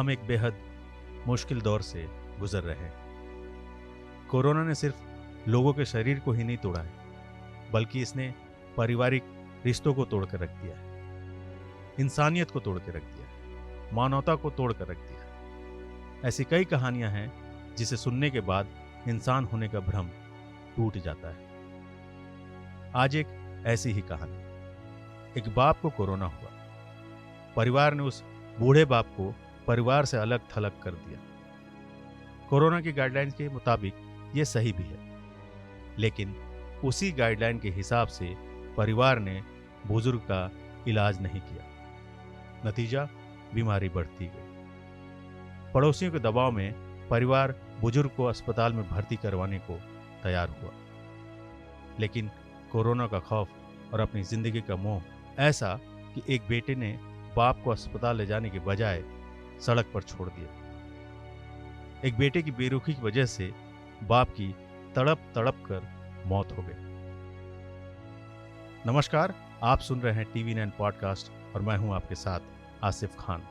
हम एक बेहद मुश्किल दौर से गुजर रहे हैं। कोरोना ने सिर्फ लोगों के शरीर को ही नहीं तोड़ा है, बल्कि इसने पारिवारिक रिश्तों को तोड़ कर रख दिया है, इंसानियत को तोड़ के रख दिया है, मानवता को तोड़ कर रख दिया है। ऐसी कई कहानियां हैं जिसे सुनने के बाद इंसान होने का भ्रम टूट जाता है। आज एक ऐसी ही कहानी। एक बाप को कोरोना हुआ। परिवार ने उस बूढ़े बाप को परिवार से अलग थलग कर दिया। कोरोना की गाइडलाइंस के मुताबिक ये सही भी है, लेकिन उसी गाइडलाइन के हिसाब से परिवार ने बुजुर्ग का इलाज नहीं किया। नतीजा, बीमारी बढ़ती गई। पड़ोसियों के दबाव में परिवार बुजुर्ग को अस्पताल में भर्ती करवाने को तैयार हुआ, लेकिन कोरोना का खौफ और अपनी जिंदगी का मोह ऐसा कि एक बेटे ने बाप को अस्पताल ले जाने के बजाय सड़क पर छोड़ दिया। एक बेटे की बेरुखी की वजह से बाप की तड़प तड़प कर मौत हो गई। नमस्कार, आप सुन रहे हैं TV9 पॉडकास्ट और मैं हूं आपके साथ आसिफ खान।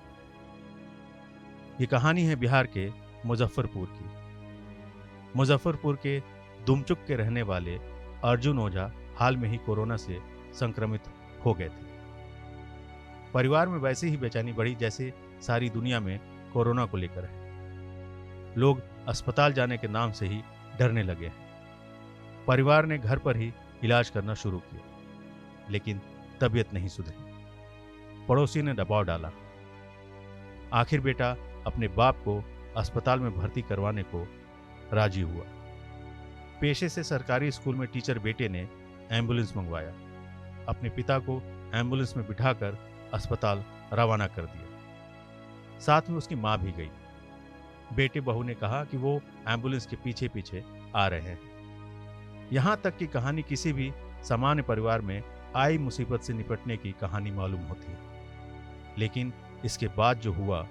ये कहानी है बिहार के मुजफ्फरपुर की। मुजफ्फरपुर के दुमचुक के रहने वाले अर्जुन ओझा हाल में ही कोरोना से संक्रमित हो गए थे। परिवार में वैसे ही बेचैनी बढ़ी जैसे सारी दुनिया में कोरोना को लेकर है। लोग अस्पताल जाने के नाम से ही डरने लगे हैं। परिवार ने घर पर ही इलाज करना शुरू किया, लेकिन तबीयत नहीं सुधरी। पड़ोसी ने दबाव डाला। आखिर बेटा अपने बाप को अस्पताल में भर्ती करवाने को राजी हुआ। पेशे से सरकारी स्कूल में टीचर बेटे ने एम्बुलेंस मंगवाया। अपने पिता को एम्बुलेंस में बिठाकर अस्पताल रवाना कर दिया। साथ में उसकी मां भी गई। बेटे बहू ने कहा कि वो एम्बुलेंस के पीछे पीछे आ रहे हैं। यहां तक कि कहानी किसी भी सामान्य परिवार में आई मुसीबत से निपटने की कहानी मालूम होती है, लेकिन इसके बाद जो हुआ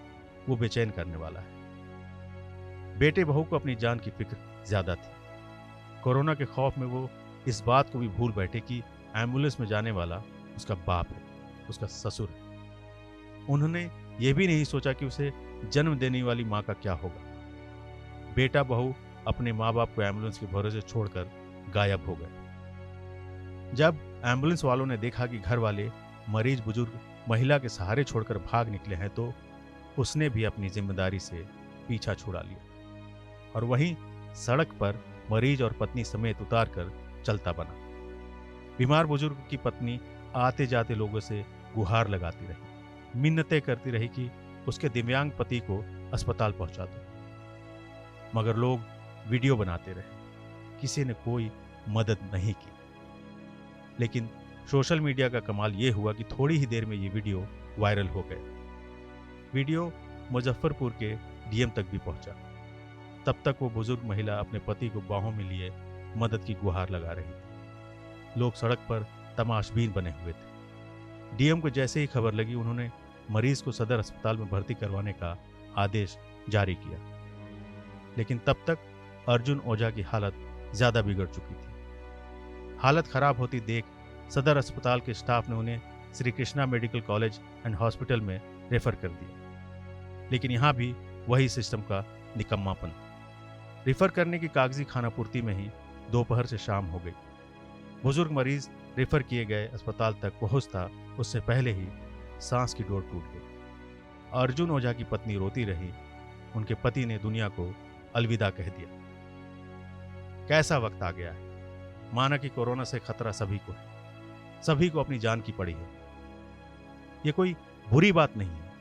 वो बेचैन करने वाला है। बेटे बहू को अपनी जान की फिक्र ज्यादा थी। कोरोना के खौफ में वो इस बात को भी भूल बैठे कि एम्बुलेंस में जाने वाला उसका बाप है, उसका ससुर है। उन्होंने ये भी नहीं सोचा कि उसे जन्म देने वाली माँ का क्या होगा। बेटा बहू अपने माँ बाप को एम्बुलेंस के भरोसे छोड़कर गायब हो गए। जब एम्बुलेंस वालों ने देखा कि घर वाले मरीज बुजुर्ग महिला के सहारे छोड़कर भाग निकले हैं, तो उसने भी अपनी जिम्मेदारी से पीछा छुड़ा लिया और वहीं सड़क पर मरीज और पत्नी समेत उतार कर चलता बना। बीमार बुजुर्ग की पत्नी आते जाते लोगों से गुहार लगाती रही, मिन्नतें करती रही कि उसके दिव्यांग पति को अस्पताल पहुंचा दो, मगर लोग वीडियो बनाते रहे। किसी ने कोई मदद नहीं की। लेकिन सोशल मीडिया का कमाल यह हुआ कि थोड़ी ही देर में ये वीडियो वायरल हो गया। वीडियो मुजफ्फरपुर के DM तक भी पहुंचा। तब तक वो बुजुर्ग महिला अपने पति को बाहों में लिए मदद की गुहार लगा रही थी। लोग सड़क पर तमाशबीन बने हुए थे। DM को जैसे ही खबर लगी, उन्होंने मरीज को सदर अस्पताल में भर्ती करवाने का आदेश जारी किया। लेकिन तब तक अर्जुन ओझा की हालत ज्यादा बिगड़ चुकी थी। हालत खराब होती देख सदर अस्पताल के स्टाफ ने उन्हें Shri Krishna medical college and hospital में रेफर कर दिया। लेकिन यहाँ भी वही सिस्टम का निकम्मापन। रेफर करने की कागजी खानापूर्ति में ही दोपहर से शाम हो गई। बुजुर्ग मरीज रेफर किए गए अस्पताल तक पहुंचता उससे पहले ही सांस की डोर टूट गई। अर्जुन ओझा की पत्नी रोती रही। उनके पति ने दुनिया को अलविदा कह दिया। कैसा वक्त आ गया है। माना कि कोरोना से खतरा सभी को है, सभी को अपनी जान की पड़ी है। ये कोई बुरी बात नहीं है,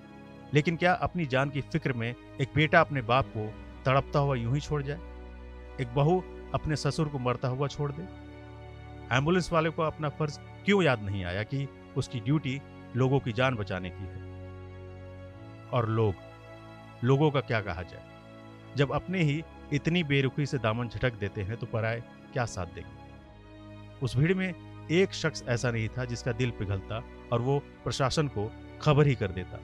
लेकिन क्या अपनी जान की फिक्र में एक बेटा अपने बाप को तड़पता हुआ यूं ही छोड़ जाए? एक बहू अपने ससुर को मरता हुआ छोड़ दे? एम्बुलेंस वाले को अपना फर्ज क्यों याद नहीं आया कि उसकी ड्यूटी लोगों की जान बचाने की है? और लोगों का क्या कहा जाए? जब अपने ही इतनी बेरुखी से दामन झटक देते हैं तो पराये क्या साथ देंगे? उस भीड़ में एक शख्स ऐसा नहीं था जिसका दिल पिघलता और वो प्रशासन को खबर ही कर देता।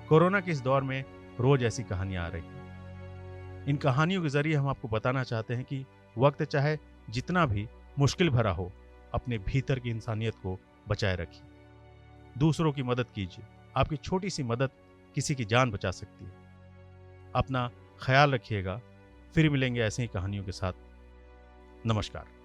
कोरोना के इस दौर में रोज ऐसी कहानियां आ रही हैं। इन कहानियों के जरिए हम आपको बताना चाहते हैं कि वक्त चाहे जितना भी मुश्किल भरा हो, अपने भीतर की इंसानियत को बचाए रखिए। दूसरों की मदद कीजिए। आपकी छोटी सी मदद किसी की जान बचा सकती है। अपना ख्याल रखिएगा। फिर मिलेंगे ऐसी ही कहानियों के साथ। नमस्कार।